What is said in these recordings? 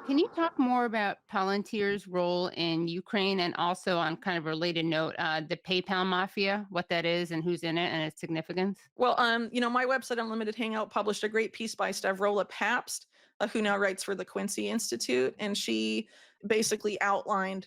Can you talk more about Palantir's role in Ukraine and also on kind of a related note, the PayPal Mafia, what that is and who's in it and its significance? Well, my website, Unlimited Hangout, published a great piece by Stavrola Pabst, who now writes for the Quincy Institute, and she basically outlined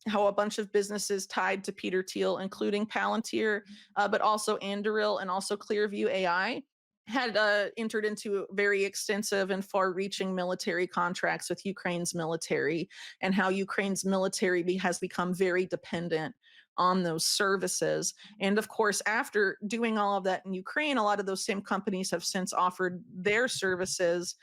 how a bunch of businesses tied to Peter Thiel, including Palantir, but also Anduril and also Clearview AI, had entered into very extensive and far-reaching military contracts with Ukraine's military, and how Ukraine's military has become very dependent on those services. And of course, after doing all of that in Ukraine, a lot of those same companies have since offered their services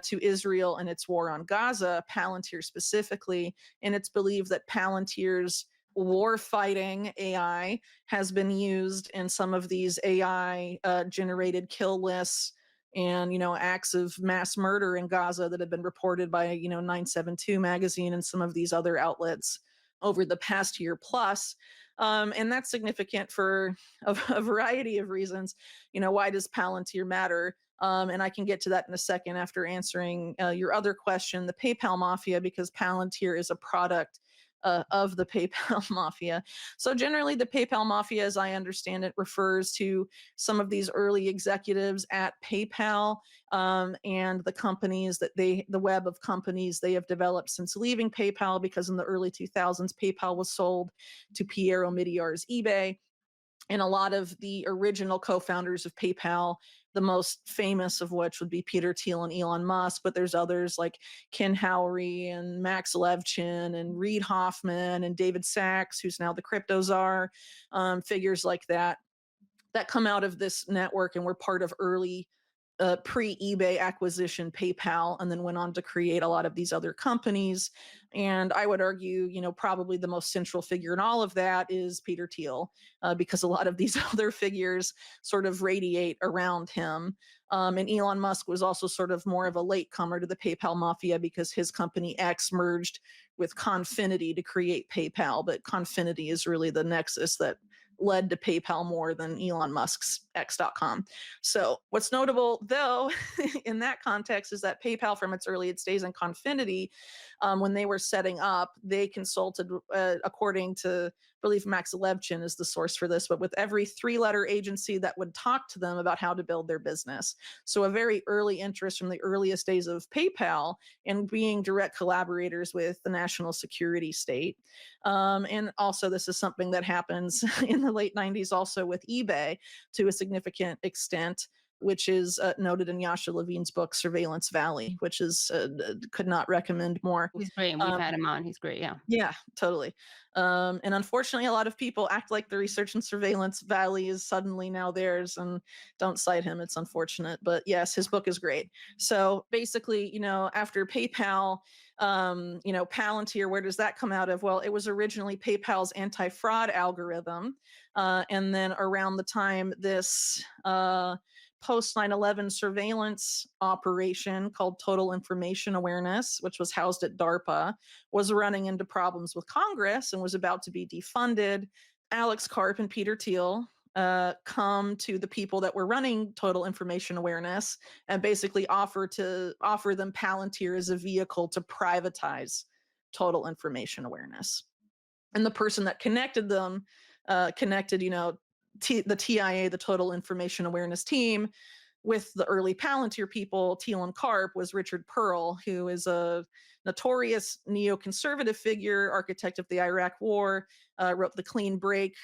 to Israel in its war on Gaza, Palantir specifically. And it's believed that Palantir's war fighting AI has been used in some of these AI generated kill lists and acts of mass murder in Gaza that have been reported by 972 magazine and some of these other outlets over the past year plus. And that's significant for a variety of reasons. Why does Palantir matter? And I can get to that in a second after answering your other question, the PayPal Mafia, because Palantir is a product of the PayPal Mafia. So generally, the PayPal Mafia, as I understand it, refers to some of these early executives at PayPal, and the companies the web of companies they have developed since leaving PayPal, because in the early 2000s, PayPal was sold to Pierre Omidyar's eBay. And a lot of the original co-founders of PayPal, the most famous of which would be Peter Thiel and Elon Musk, but there's others like Ken Howery and Max Levchin and Reid Hoffman and David Sachs, who's now the crypto czar, figures like that come out of this network and were part of early pre-eBay acquisition PayPal, and then went on to create a lot of these other companies. And I would argue, probably the most central figure in all of that is Peter Thiel, because a lot of these other figures sort of radiate around him. And Elon Musk was also sort of more of a latecomer to the PayPal Mafia, because his company X merged with Confinity to create PayPal, but Confinity is really the nexus that led to PayPal more than Elon Musk's X.com. So what's notable, though, in that context is that PayPal, from its earliest days in Confinity, when they were setting up, they consulted, according to, I believe Max Levchin is the source for this, but with every three-letter agency that would talk to them about how to build their business. So a very early interest from the earliest days of PayPal in being direct collaborators with the national security state. And also, this is something that happens in the late 90s also with eBay to a significant extent, which is noted in Yasha Levine's book, Surveillance Valley, which is could not recommend more. He's great, and we've Um, had him on. He's great, yeah. yeah, totally. And unfortunately, a lot of people act like the research and surveillance valley is suddenly now theirs and don't cite him. It's unfortunate. But yes, his book is great. So basically, after PayPal, Palantir, where does that come out of? Well, it was originally PayPal's anti fraud algorithm. And then around the time this post 9/11 surveillance operation called Total Information Awareness, which was housed at DARPA, was running into problems with Congress and was about to be defunded. Alex Karp and Peter Thiel come to the people that were running Total Information Awareness and basically offer them Palantir as a vehicle to privatize Total Information Awareness. And the person that connected them connected, the TIA, the Total Information Awareness team, with the early Palantir people, Thiel and Karp, was Richard Pearl, who is a notorious neoconservative figure, architect of the Iraq War, wrote the Clean Break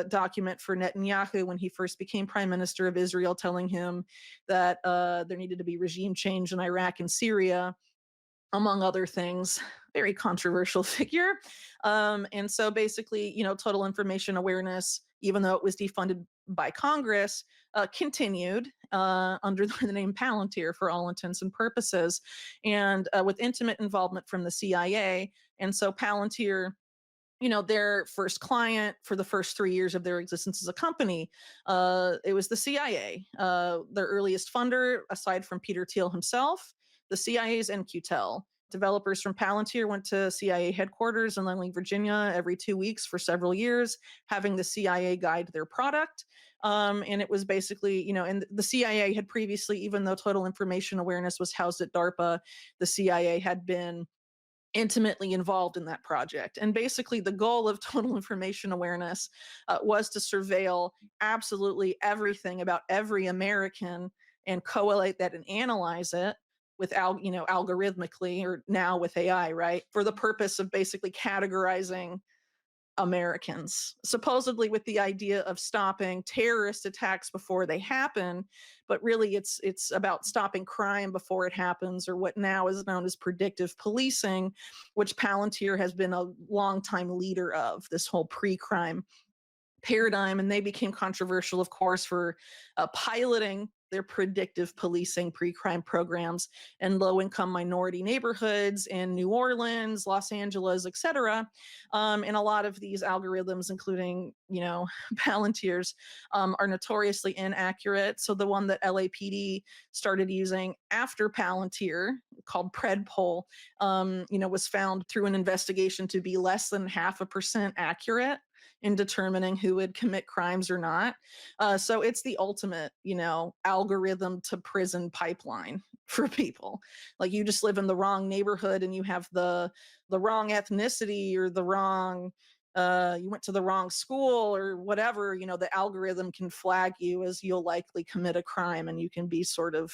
document for Netanyahu when he first became prime minister of Israel, telling him that there needed to be regime change in Iraq and Syria, among other things. Very controversial figure. And so basically, Total Information Awareness, even though it was defunded by Congress, continued under the name Palantir for all intents and purposes, and with intimate involvement from the CIA. And so Palantir, their first client for the first 3 years of their existence as a company, it was the CIA. Their earliest funder, aside from Peter Thiel himself, the CIA's NQTEL, Developers from Palantir went to CIA headquarters in Langley, Virginia every 2 weeks for several years, having the CIA guide their product. And it was basically, and the CIA had previously, even though total information awareness was housed at DARPA, the CIA had been intimately involved in that project. And basically, the goal of total information awareness was to surveil absolutely everything about every American and correlate that and analyze it with algorithmically, or now with AI, right? For the purpose of basically categorizing Americans, supposedly with the idea of stopping terrorist attacks before they happen, but really it's about stopping crime before it happens, or what now is known as predictive policing, which Palantir has been a longtime leader of, this whole pre-crime paradigm. And they became controversial, of course, for piloting their predictive policing pre-crime programs in low-income minority neighborhoods in New Orleans, Los Angeles, etc. And a lot of these algorithms, including Palantir's, are notoriously inaccurate. So the one that LAPD started using after Palantir, called Predpol, was found through an investigation to be less than 0.5% accurate in determining who would commit crimes or not. So it's the ultimate, algorithm to prison pipeline for people. Like, you just live in the wrong neighborhood and you have the wrong ethnicity, or the wrong you went to the wrong school or whatever, the algorithm can flag you as you'll likely commit a crime, and you can be sort of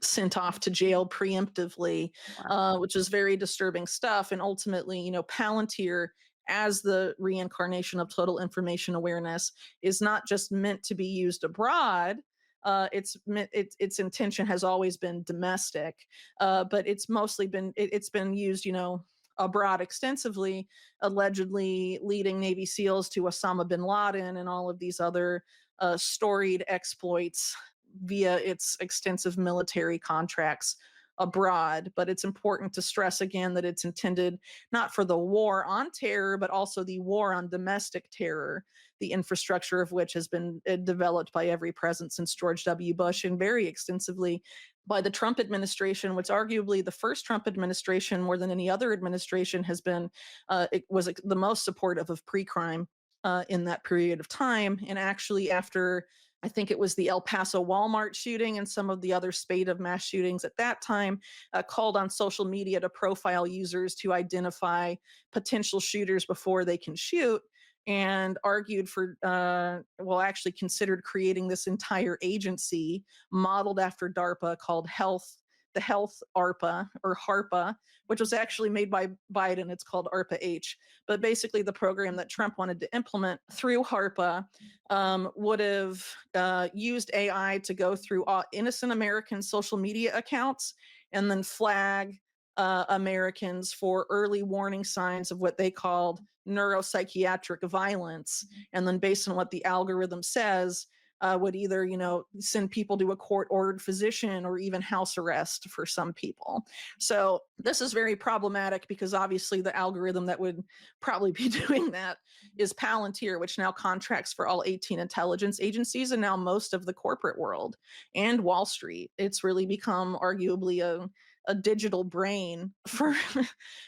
sent off to jail preemptively, Wow. which is very disturbing stuff. And ultimately, Palantir, as the reincarnation of total information awareness, is not just meant to be used abroad. Its intention has always been domestic, but it's mostly it's been used, abroad extensively, allegedly leading Navy SEALs to Osama bin Laden and all of these other storied exploits via its extensive military contracts abroad. But it's important to stress again that it's intended not for the war on terror, but also the war on domestic terror, the infrastructure of which has been developed by every president since George W. Bush, and very extensively by the Trump administration, which arguably the first Trump administration, more than any other administration, has been, it was the most supportive of pre-crime in that period of time. And actually, after, I think it was the El Paso Walmart shooting and some of the other spate of mass shootings at that time, called on social media to profile users to identify potential shooters before they can shoot, and argued for, actually considered creating this entire agency modeled after DARPA called the Health ARPA, or HARPA, which was actually made by Biden. It's called ARPA H. But basically, the program that Trump wanted to implement through HARPA would have used AI to go through innocent American social media accounts and then flag Americans for early warning signs of what they called neuropsychiatric violence. And then, based on what the algorithm says, would either, send people to a court-ordered physician or even house arrest for some people. So this is very problematic, because obviously the algorithm that would probably be doing that is Palantir, which now contracts for all 18 intelligence agencies and now most of the corporate world and Wall Street. It's really become arguably a digital brain for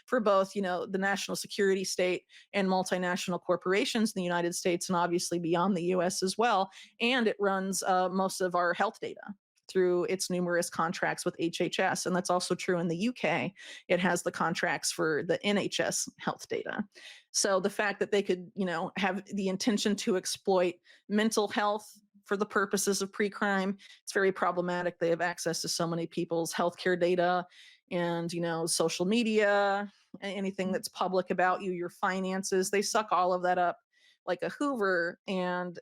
for both, the national security state and multinational corporations in the United States, and obviously beyond the US as well. And it runs most of our health data through its numerous contracts with HHS. And that's also true in the UK. It has the contracts for the NHS health data. So the fact that they could, have the intention to exploit mental health for the purposes of pre-crime, it's very problematic. They have access to so many people's healthcare data and, social media, anything that's public about you, your finances. They suck all of that up like a Hoover, and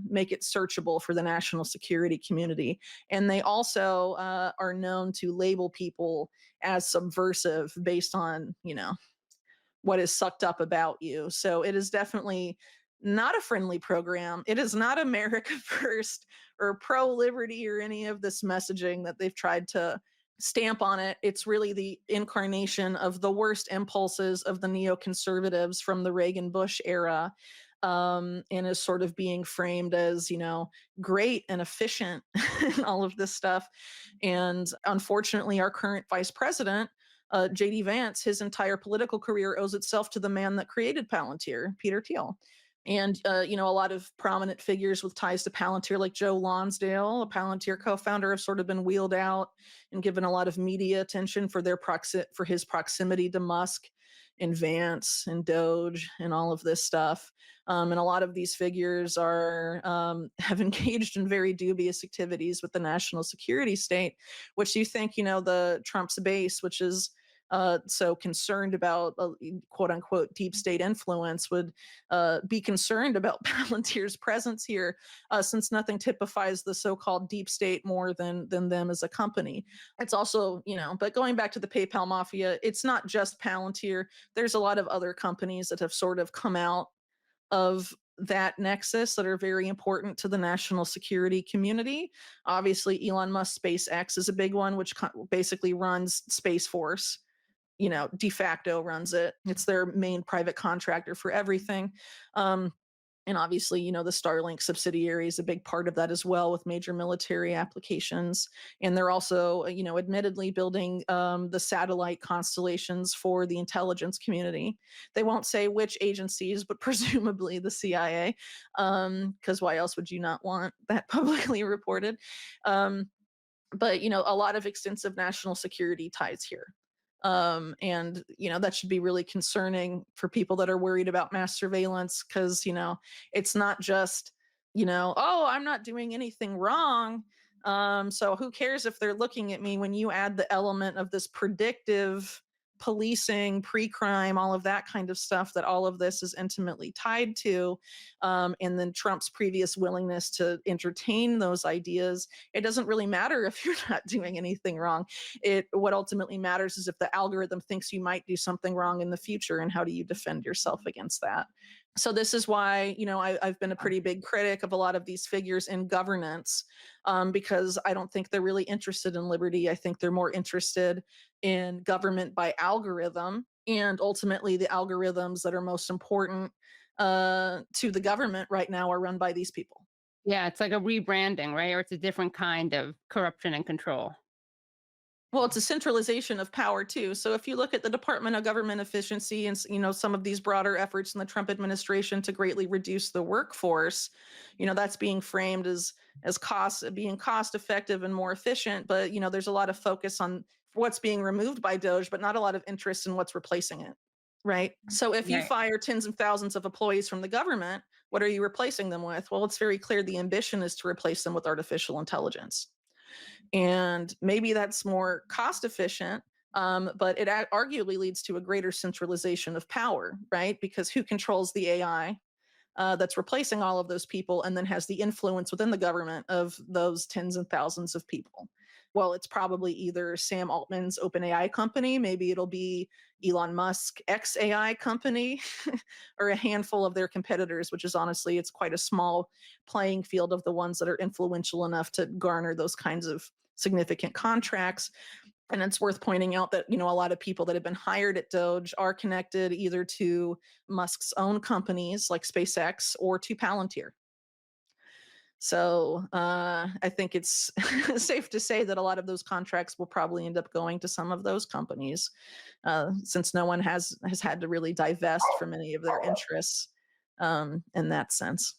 make it searchable for the national security community. And they also are known to label people as subversive based on what is sucked up about you. So it is definitely not a friendly program. It is not America First or pro liberty or any of this messaging that they've tried to stamp on it. It's really the incarnation of the worst impulses of the neoconservatives from the Reagan Bush era, and is sort of being framed as, great and efficient and all of this stuff. And unfortunately, our current vice president, JD Vance, his entire political career owes itself to the man that created Palantir, Peter Thiel. And a lot of prominent figures with ties to Palantir, like Joe Lonsdale, a Palantir co-founder, have sort of been wheeled out and given a lot of media attention for for his proximity to Musk and Vance and Doge and all of this stuff. And a lot of these figures are have engaged in very dubious activities with the national security state, which you think, the Trump's base, which is so concerned about quote unquote deep state influence, would be concerned about Palantir's presence here, since nothing typifies the so-called deep state more than them as a company. It's also, but going back to the PayPal mafia, it's not just Palantir. There's a lot of other companies that have sort of come out of that nexus that are very important to the national security community. Obviously, Elon Musk SpaceX is a big one, which basically runs Space Force, de facto runs it. It's their main private contractor for everything. And obviously, the Starlink subsidiary is a big part of that as well, with major military applications. And they're also, admittedly building the satellite constellations for the intelligence community. They won't say which agencies, but presumably the CIA, because why else would you not want that publicly reported? But a lot of extensive national security ties here. And that should be really concerning for people that are worried about mass surveillance, because it's not just oh, I'm not doing anything wrong, so who cares if they're looking at me. When you add the element of this predictive policing, pre-crime, all of that kind of stuff that all of this is intimately tied to, and then Trump's previous willingness to entertain those ideas, it doesn't really matter if you're not doing anything wrong. What ultimately matters is if the algorithm thinks you might do something wrong in the future, and how do you defend yourself against that. So this is why I've been a pretty big critic of a lot of these figures in governance, because I don't think they're really interested in liberty. I think they're more interested in government by algorithm, and ultimately the algorithms that are most important to the government right now are run by these people. Yeah, it's like a rebranding, right? Or it's a different kind of corruption and control. Well, it's a centralization of power too. So if you look at the Department of Government Efficiency and some of these broader efforts in the Trump administration to greatly reduce the workforce, that's being framed as being cost effective and more efficient. But there's a lot of focus on what's being removed by Doge, but not a lot of interest in what's replacing it. Right. So if you Right. fire tens of thousands of employees from the government, what are you replacing them with? Well, it's very clear the ambition is to replace them with artificial intelligence. And maybe that's more cost efficient, but it arguably leads to a greater centralization of power, right? Because who controls the AI that's replacing all of those people and then has the influence within the government of those tens and thousands of people? Well, it's probably either Sam Altman's OpenAI company, maybe it'll be Elon Musk XAI company, or a handful of their competitors, which is honestly, it's quite a small playing field of the ones that are influential enough to garner those kinds of significant contracts. And it's worth pointing out that, a lot of people that have been hired at Doge are connected either to Musk's own companies like SpaceX or to Palantir. So I think it's safe to say that a lot of those contracts will probably end up going to some of those companies, since no one has had to really divest from any of their interests, in that sense.